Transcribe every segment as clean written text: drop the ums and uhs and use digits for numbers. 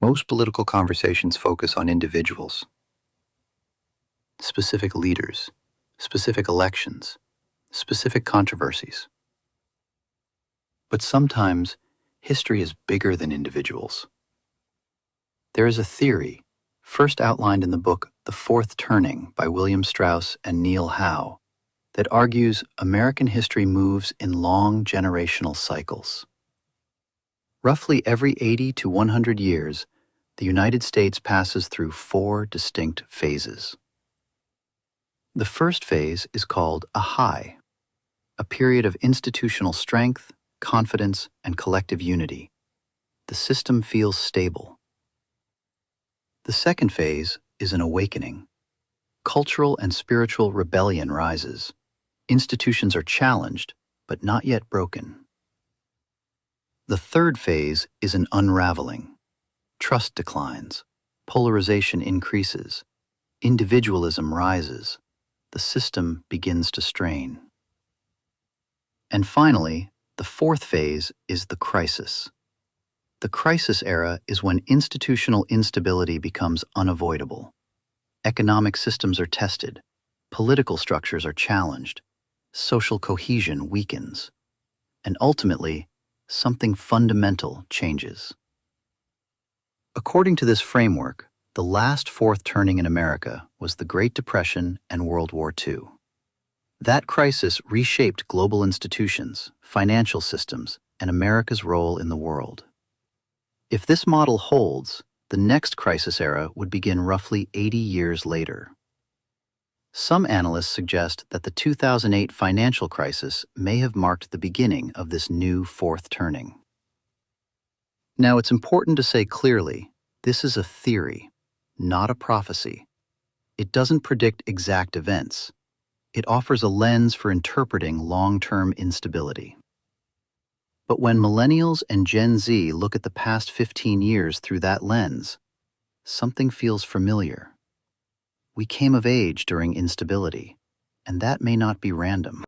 Most political conversations focus on individuals, specific leaders, specific elections, specific controversies. But sometimes, history is bigger than individuals. There is a theory, first outlined in the book The Fourth Turning by William Strauss and Neil Howe, that argues American history moves in long generational cycles. Roughly every 80 to 100 years, the United States passes through 4 distinct phases. The first phase is called a high, a period of institutional strength, confidence, and collective unity. The system feels stable. The second phase is an awakening. Cultural and spiritual rebellion rises. Institutions are challenged, but not yet broken. The third phase is an unraveling. Trust declines, polarization increases, individualism rises, the system begins to strain. And finally, the fourth phase is the crisis. The crisis era is when institutional instability becomes unavoidable. Economic systems are tested, political structures are challenged, social cohesion weakens, and ultimately, something fundamental changes. According to this framework, the last fourth turning in America was the Great Depression and World War II. That crisis reshaped global institutions, financial systems, and America's role in the world. If this model holds, the next crisis era would begin roughly 80 years later. Some analysts suggest that the 2008 financial crisis may have marked the beginning of this new fourth turning. Now, it's important to say clearly, this is a theory, not a prophecy. It doesn't predict exact events. It offers a lens for interpreting long-term instability. But when Millennials and Gen Z look at the past 15 years through that lens, something feels familiar. We came of age during instability, and that may not be random.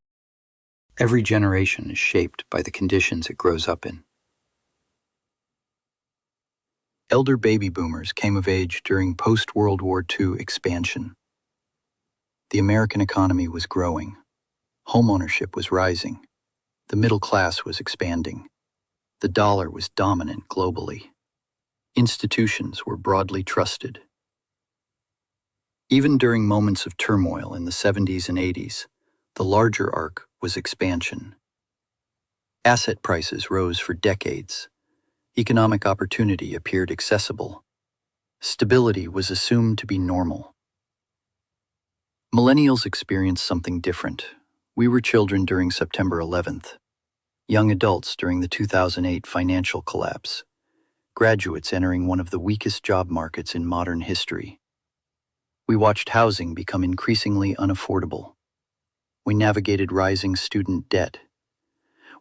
Every generation is shaped by the conditions it grows up in. Elder baby boomers came of age during post-World War II expansion. The American economy was growing. Homeownership was rising. The middle class was expanding. The dollar was dominant globally. Institutions were broadly trusted. Even during moments of turmoil in the 70s and 80s, the larger arc was expansion. Asset prices rose for decades. Economic opportunity appeared accessible. Stability was assumed to be normal. Millennials experienced something different. We were children during September 11th, young adults during the 2008 financial collapse, graduates entering one of the weakest job markets in modern history. We watched housing become increasingly unaffordable. We navigated rising student debt.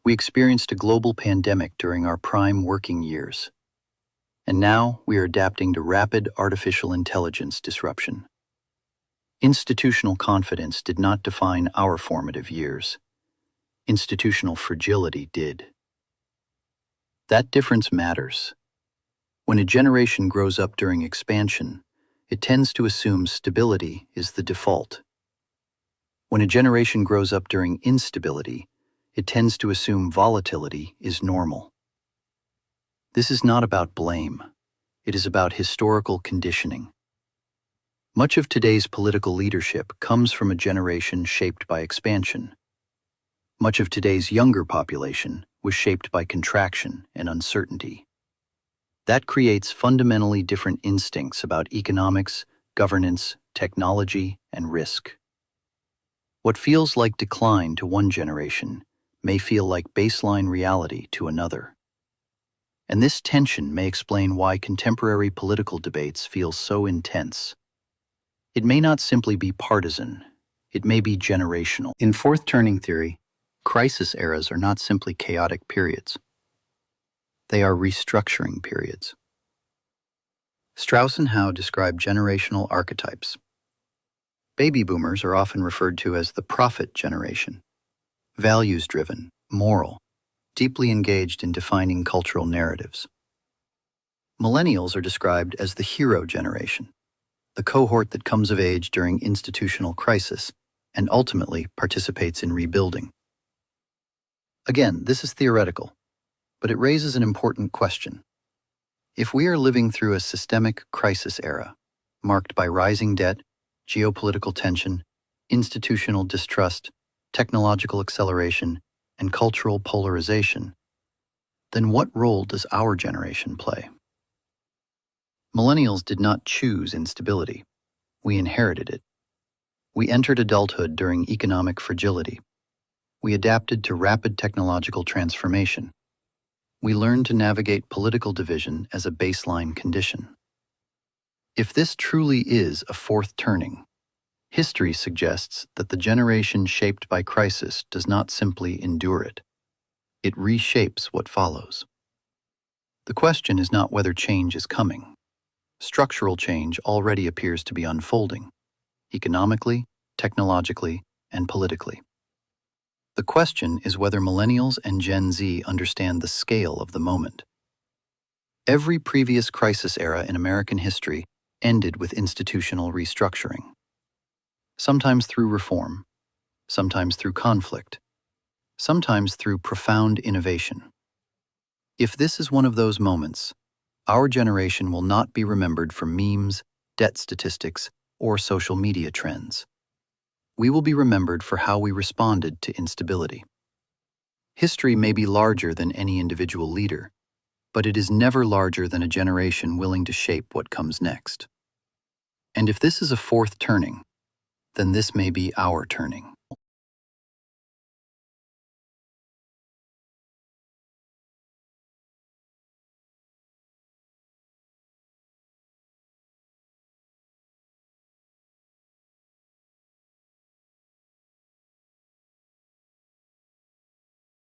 We experienced a global pandemic during our prime working years. And now we are adapting to rapid artificial intelligence disruption. Institutional confidence did not define our formative years. Institutional fragility did. That difference matters. When a generation grows up during expansion, it tends to assume stability is the default. When a generation grows up during instability, it tends to assume volatility is normal. This is not about blame. It is about historical conditioning. Much of today's political leadership comes from a generation shaped by expansion. Much of today's younger population was shaped by contraction and uncertainty. That creates fundamentally different instincts about economics, governance, technology, and risk. What feels like decline to one generation may feel like baseline reality to another. And this tension may explain why contemporary political debates feel so intense. It may not simply be partisan, it may be generational. In fourth turning theory, crisis eras are not simply chaotic periods. They are restructuring periods. Strauss and Howe describe generational archetypes. Baby boomers are often referred to as the prophet generation. Values-driven, moral, deeply engaged in defining cultural narratives. Millennials are described as the hero generation, the cohort that comes of age during institutional crisis and ultimately participates in rebuilding. Again, this is theoretical, but it raises an important question. If we are living through a systemic crisis era, marked by rising debt, geopolitical tension, institutional distrust, technological acceleration, and cultural polarization, then what role does our generation play? Millennials did not choose instability. We inherited it. We entered adulthood during economic fragility. We adapted to rapid technological transformation. We learned to navigate political division as a baseline condition. If this truly is a fourth turning, history suggests that the generation shaped by crisis does not simply endure it. It reshapes what follows. The question is not whether change is coming. Structural change already appears to be unfolding, economically, technologically, and politically. The question is whether Millennials and Gen Z understand the scale of the moment. Every previous crisis era in American history ended with institutional restructuring. Sometimes through reform, sometimes through conflict, sometimes through profound innovation. If this is one of those moments, our generation will not be remembered for memes, debt statistics, or social media trends. We will be remembered for how we responded to instability. History may be larger than any individual leader, but it is never larger than a generation willing to shape what comes next. And if this is a fourth turning, then this may be our turning.